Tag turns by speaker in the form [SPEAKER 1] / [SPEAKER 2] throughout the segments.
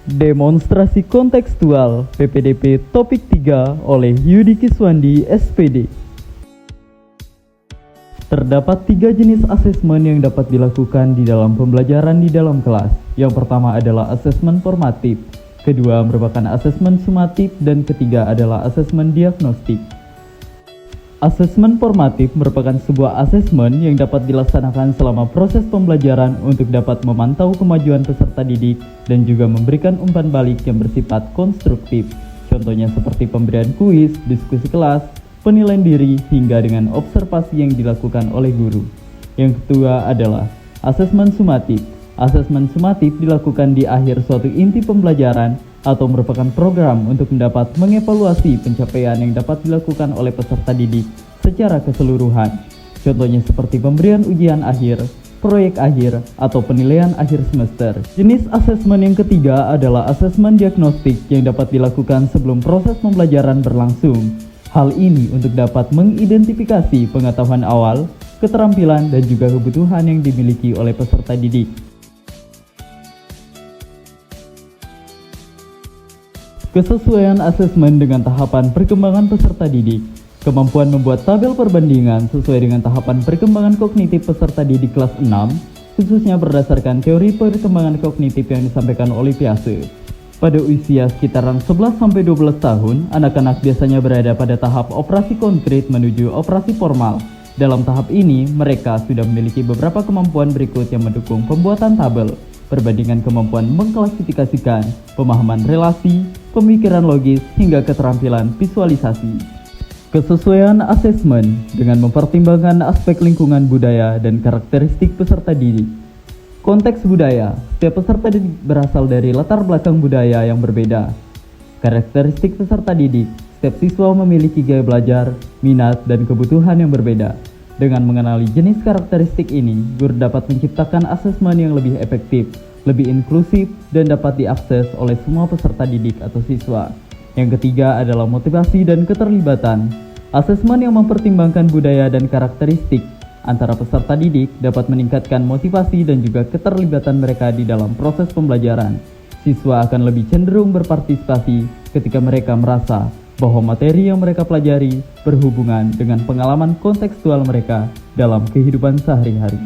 [SPEAKER 1] Demonstrasi kontekstual PPDP topik 3 oleh Yudi Kiswandi SPD. Terdapat 3 jenis asesmen yang dapat dilakukan di dalam pembelajaran di dalam kelas. Yang pertama adalah asesmen formatif, kedua merupakan asesmen sumatif, dan ketiga adalah asesmen diagnostik. Asesmen formatif merupakan sebuah asesmen yang dapat dilaksanakan selama proses pembelajaran untuk dapat memantau kemajuan peserta didik dan juga memberikan umpan balik yang bersifat konstruktif. Contohnya seperti pemberian kuis, diskusi kelas, penilaian diri, hingga dengan observasi yang dilakukan oleh guru. Yang kedua adalah asesmen sumatif. Asesmen sumatif dilakukan di akhir suatu inti pembelajaran atau merupakan program untuk mendapat mengevaluasi pencapaian yang dapat dilakukan oleh peserta didik secara keseluruhan. Contohnya seperti pemberian ujian akhir, proyek akhir, atau penilaian akhir semester. Jenis asesmen yang ketiga adalah asesmen diagnostik yang dapat dilakukan sebelum proses pembelajaran berlangsung. Hal ini untuk dapat mengidentifikasi pengetahuan awal, keterampilan, dan juga kebutuhan yang dimiliki oleh peserta didik. Kesesuaian asesmen dengan tahapan perkembangan peserta didik. Kemampuan membuat tabel perbandingan sesuai dengan tahapan perkembangan kognitif peserta didik kelas 6, khususnya berdasarkan teori perkembangan kognitif yang disampaikan oleh Piaget. Pada usia sekitaran 11-12 tahun, anak-anak biasanya berada pada tahap operasi konkret menuju operasi formal. Dalam tahap ini, mereka sudah memiliki beberapa kemampuan berikut yang mendukung pembuatan tabel, perbandingan kemampuan mengklasifikasikan, pemahaman relasi, pemikiran logis, hingga keterampilan visualisasi. Kesesuaian asesmen dengan mempertimbangkan aspek lingkungan budaya dan karakteristik peserta didik. Konteks budaya, setiap peserta didik berasal dari latar belakang budaya yang berbeda. Karakteristik peserta didik, setiap siswa memiliki gaya belajar, minat, dan kebutuhan yang berbeda. Dengan mengenali jenis karakteristik ini, guru dapat menciptakan asesmen yang lebih efektif, lebih inklusif, dan dapat diakses oleh semua peserta didik atau siswa. Yang ketiga adalah motivasi dan keterlibatan. Asesmen yang mempertimbangkan budaya dan karakteristik antara peserta didik dapat meningkatkan motivasi dan juga keterlibatan mereka di dalam proses pembelajaran. Siswa akan lebih cenderung berpartisipasi ketika mereka merasa bahwa materi yang mereka pelajari berhubungan dengan pengalaman kontekstual mereka dalam kehidupan sehari-hari.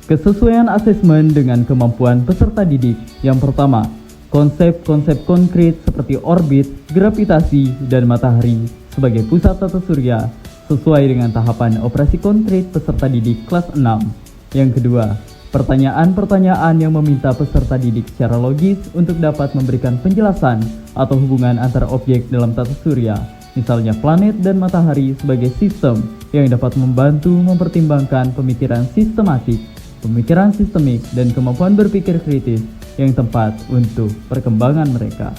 [SPEAKER 1] Kesesuaian asesmen dengan kemampuan peserta didik. Yang pertama, konsep-konsep konkret seperti orbit, gravitasi, dan matahari sebagai pusat tata surya sesuai dengan tahapan operasi konkret peserta didik kelas 6. Yang kedua, pertanyaan-pertanyaan yang meminta peserta didik secara logis untuk dapat memberikan penjelasan atau hubungan antara objek dalam tata surya, misalnya planet dan matahari sebagai sistem yang dapat membantu mempertimbangkan pemikiran sistematik, pemikiran sistemik, dan kemampuan berpikir kritis yang tepat untuk perkembangan mereka.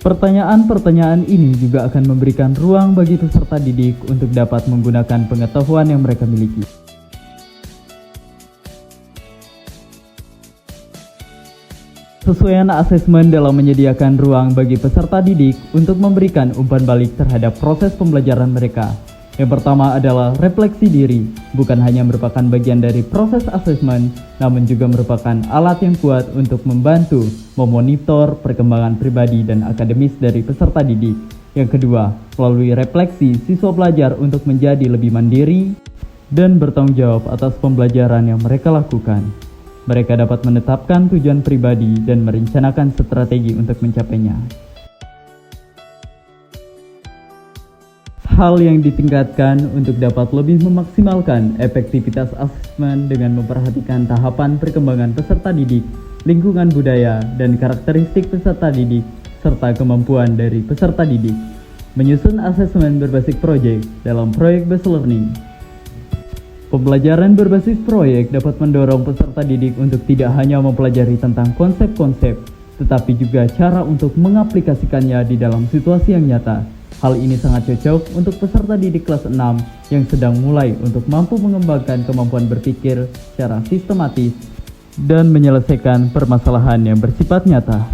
[SPEAKER 1] Pertanyaan-pertanyaan ini juga akan memberikan ruang bagi peserta didik untuk dapat menggunakan pengetahuan yang mereka miliki. Kesesuaian asesmen dalam menyediakan ruang bagi peserta didik untuk memberikan umpan balik terhadap proses pembelajaran mereka. Yang pertama adalah refleksi diri, bukan hanya merupakan bagian dari proses asesmen, namun juga merupakan alat yang kuat untuk membantu memonitor perkembangan pribadi dan akademis dari peserta didik. Yang kedua, melalui refleksi, siswa belajar untuk menjadi lebih mandiri dan bertanggung jawab atas pembelajaran yang mereka lakukan. Mereka dapat menetapkan tujuan pribadi dan merencanakan strategi untuk mencapainya. Hal yang ditingkatkan untuk dapat lebih memaksimalkan efektivitas asesmen dengan memperhatikan tahapan perkembangan peserta didik, lingkungan budaya, dan karakteristik peserta didik, serta kemampuan dari peserta didik. Menyusun asesmen berbasis proyek dalam project-based learning. Pembelajaran berbasis proyek dapat mendorong peserta didik untuk tidak hanya mempelajari tentang konsep-konsep, tetapi juga cara untuk mengaplikasikannya di dalam situasi yang nyata. Hal ini sangat cocok untuk peserta didik kelas 6 yang sedang mulai untuk mampu mengembangkan kemampuan berpikir secara sistematis dan menyelesaikan permasalahan yang bersifat nyata.